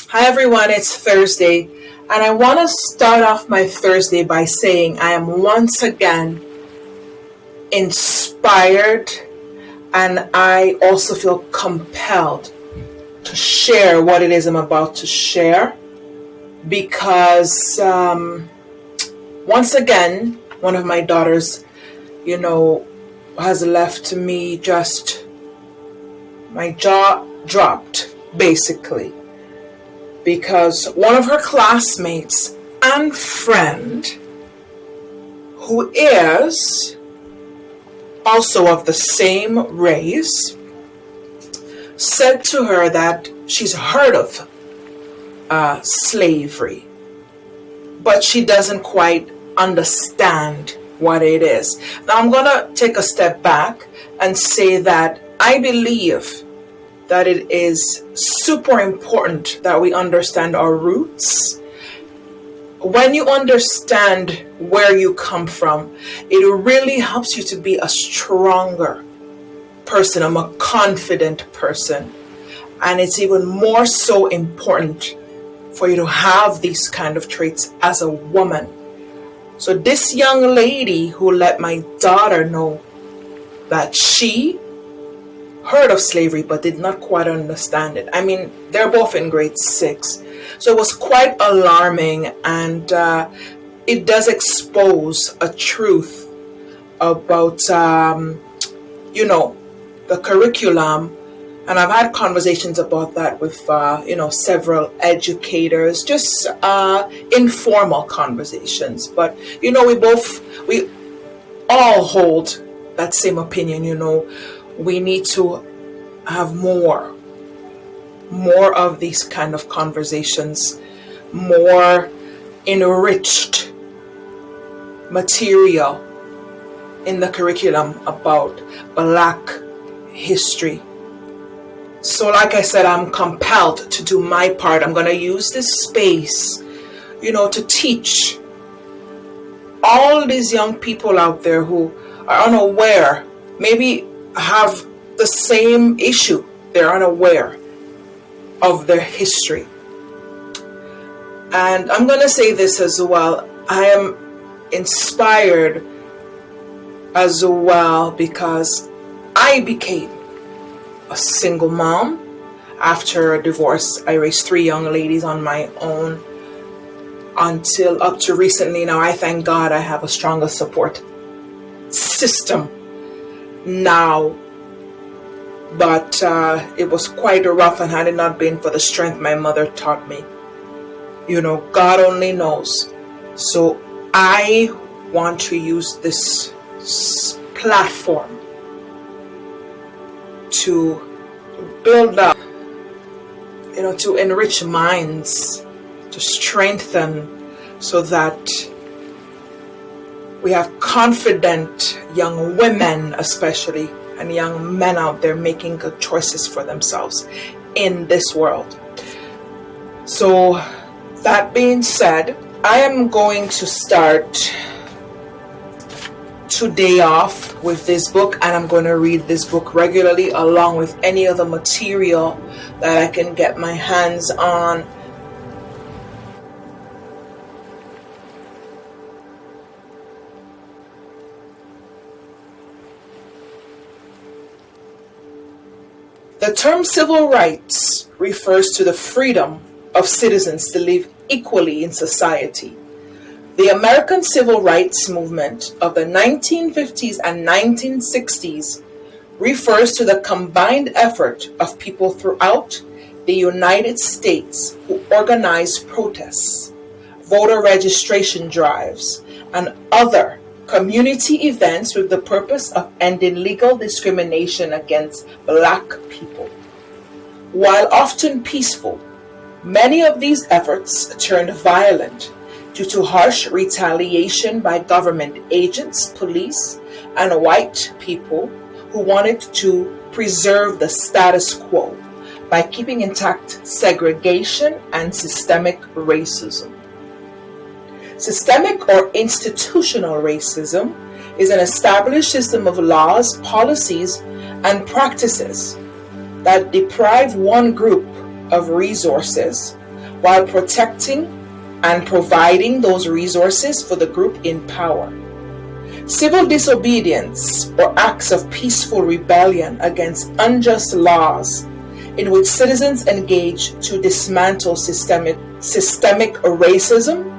Hi everyone, it's Thursday, and I want to start off my Thursday by saying I am once again inspired, and I also feel compelled to share what it is I'm about to share because once again, one of my daughters, has left me just my jaw dropped, basically. Because one of her classmates and friend, who is also of the same race, said to her that she's heard of slavery, but she doesn't quite understand what it is. Now I'm going to take a step back and say that I believe that it is super important that we understand our roots. When you understand where you come from, it really helps you to be a stronger person, a more confident person. And it's even more so important for you to have these kind of traits as a woman. So this young lady who let my daughter know that she heard of slavery but did not quite understand it. I mean, they're both in grade 6. So it was quite alarming, and it does expose a truth about, the curriculum. And I've had conversations about that with, several educators, just informal conversations. But, we all hold that same opinion, we need to have more of these kind of conversations, more enriched material in the curriculum about Black history. So like I said, I'm compelled to do my part. I'm going to use this space, to teach all these young people out there who are unaware, maybe have the same issue. They're unaware of their history. And I'm going to say this as well. I am inspired as well because I became a single mom after a divorce. I raised 3 young ladies on my own until up to recently. Now, I thank God I have a stronger support system now, but it was quite rough, and had it not been for the strength my mother taught me, God only knows. So I want to use this platform to build up, to enrich minds, to strengthen, so that we have confident young women, especially, and young men out there making good choices for themselves in this world. So that being said, I am going to start today off with this book, and I'm going to read this book regularly along with any other material that I can get my hands on. The term civil rights refers to the freedom of citizens to live equally in society. The American Civil Rights Movement of the 1950s and 1960s refers to the combined effort of people throughout the United States who organized protests, voter registration drives, and other community events with the purpose of ending legal discrimination against Black people. While often peaceful, many of these efforts turned violent due to harsh retaliation by government agents, police, and white people who wanted to preserve the status quo by keeping intact segregation and systemic racism. Systemic or institutional racism is an established system of laws, policies, and practices that deprive one group of resources while protecting and providing those resources for the group in power. Civil disobedience or acts of peaceful rebellion against unjust laws in which citizens engage to dismantle systemic racism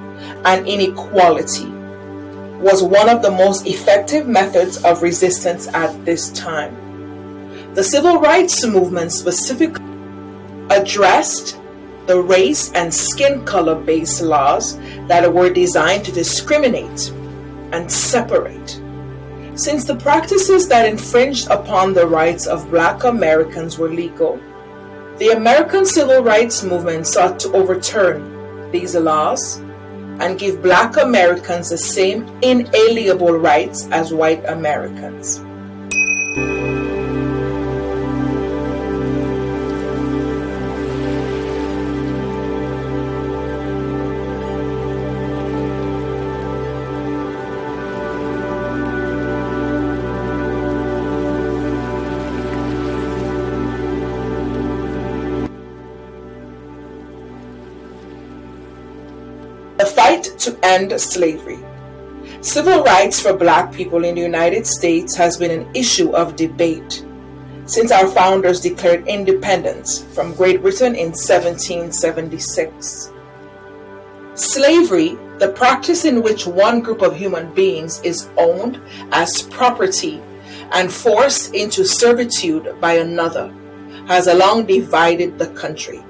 and inequality was one of the most effective methods of resistance at this time. The civil rights movement specifically addressed the race and skin color based laws that were designed to discriminate and separate. Since the practices that infringed upon the rights of Black Americans were legal, the American Civil Rights Movement sought to overturn these laws and give Black Americans the same inalienable rights as white Americans. The fight to end slavery. Civil rights for Black people in the United States has been an issue of debate since our founders declared independence from Great Britain in 1776. Slavery, the practice in which one group of human beings is owned as property and forced into servitude by another, has long divided the country.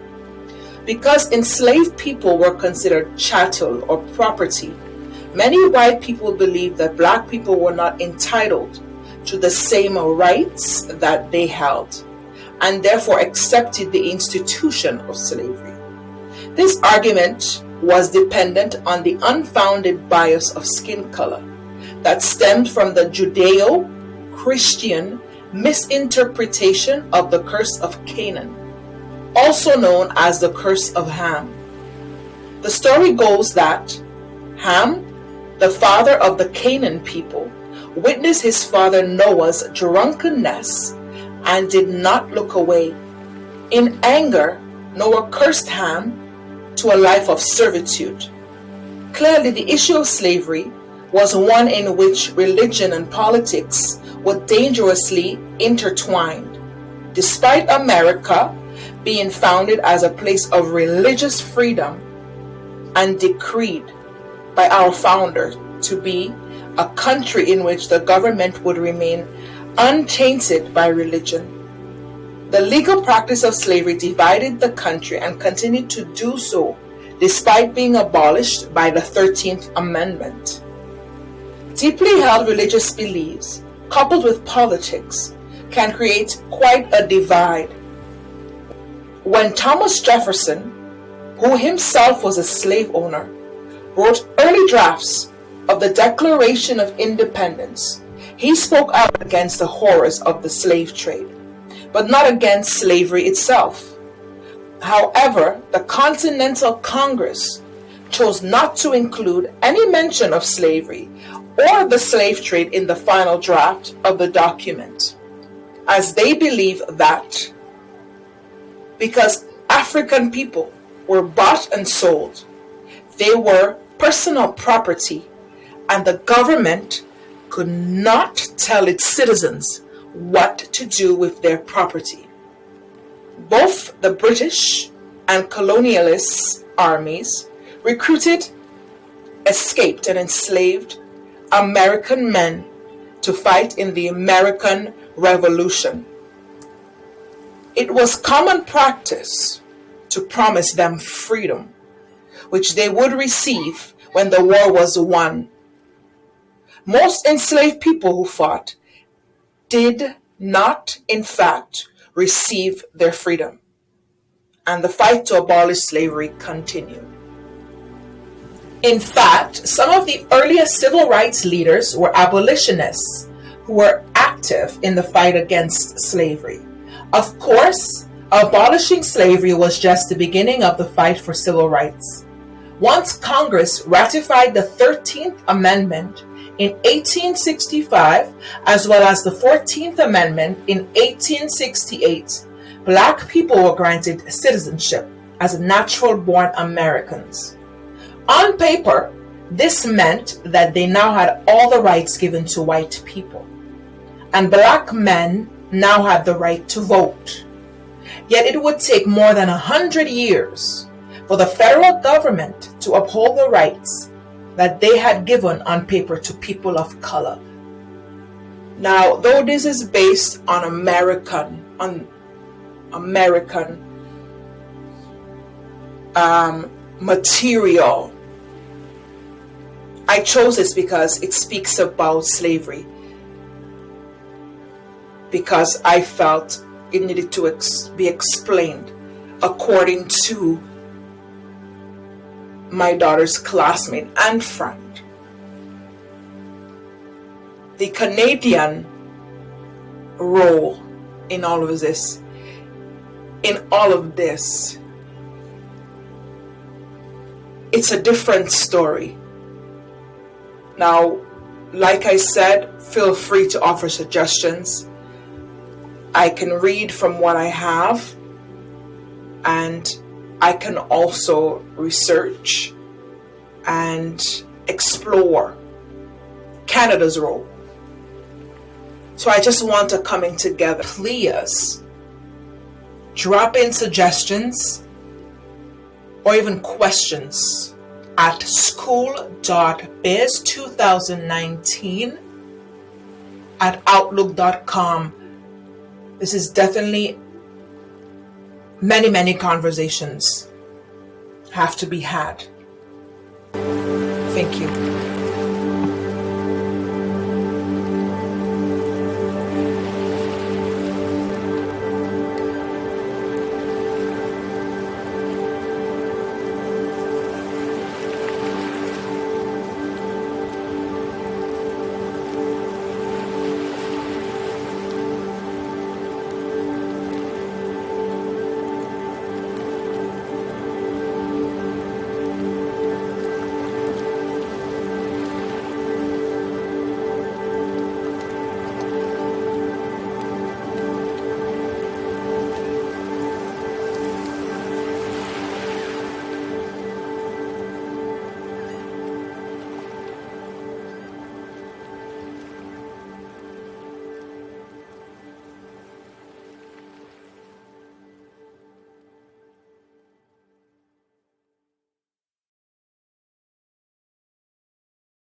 Because enslaved people were considered chattel or property, many white people believed that Black people were not entitled to the same rights that they held, and therefore accepted the institution of slavery. This argument was dependent on the unfounded bias of skin color that stemmed from the Judeo-Christian misinterpretation of the curse of Canaan, also known as the curse of Ham. The story goes that Ham, the father of the Canaan people, witnessed his father Noah's drunkenness and did not look away. In anger, Noah cursed Ham to a life of servitude. Clearly, the issue of slavery was one in which religion and politics were dangerously intertwined. Despite America being founded as a place of religious freedom and decreed by our founder to be a country in which the government would remain untainted by religion, the legal practice of slavery divided the country and continued to do so despite being abolished by the 13th Amendment. Deeply held religious beliefs coupled with politics can create quite a divide. When Thomas Jefferson, who himself was a slave owner, wrote early drafts of the Declaration of Independence, he spoke out against the horrors of the slave trade, but not against slavery itself. However, the Continental Congress chose not to include any mention of slavery or the slave trade in the final draft of the document, as they believe that because African people were bought and sold, they were personal property, and the government could not tell its citizens what to do with their property. Both the British and colonialist armies recruited, escaped, and enslaved American men to fight in the American Revolution. It was common practice to promise them freedom, which they would receive when the war was won. Most enslaved people who fought did not, in fact, receive their freedom, and the fight to abolish slavery continued. In fact, some of the earliest civil rights leaders were abolitionists who were active in the fight against slavery. Of course, abolishing slavery was just the beginning of the fight for civil rights. Once Congress ratified the 13th Amendment in 1865, as well as the 14th Amendment in 1868, Black people were granted citizenship as natural-born Americans. On paper, this meant that they now had all the rights given to white people, and black men now had the right to vote. Yet it would take more than 100 years for the federal government to uphold the rights that they had given on paper to people of color. Now, though this is based on American material, I chose this because it speaks about slavery, because I felt it needed to be explained according to my daughter's classmate and friend. The Canadian role in all of this, it's a different story. Now, like I said, feel free to offer suggestions. I can read from what I have, and I can also research and explore Canada's role. So I just want to coming together. Please drop in suggestions or even questions at school.biz2019@outlook.com. This is definitely many conversations have to be had. Thank you.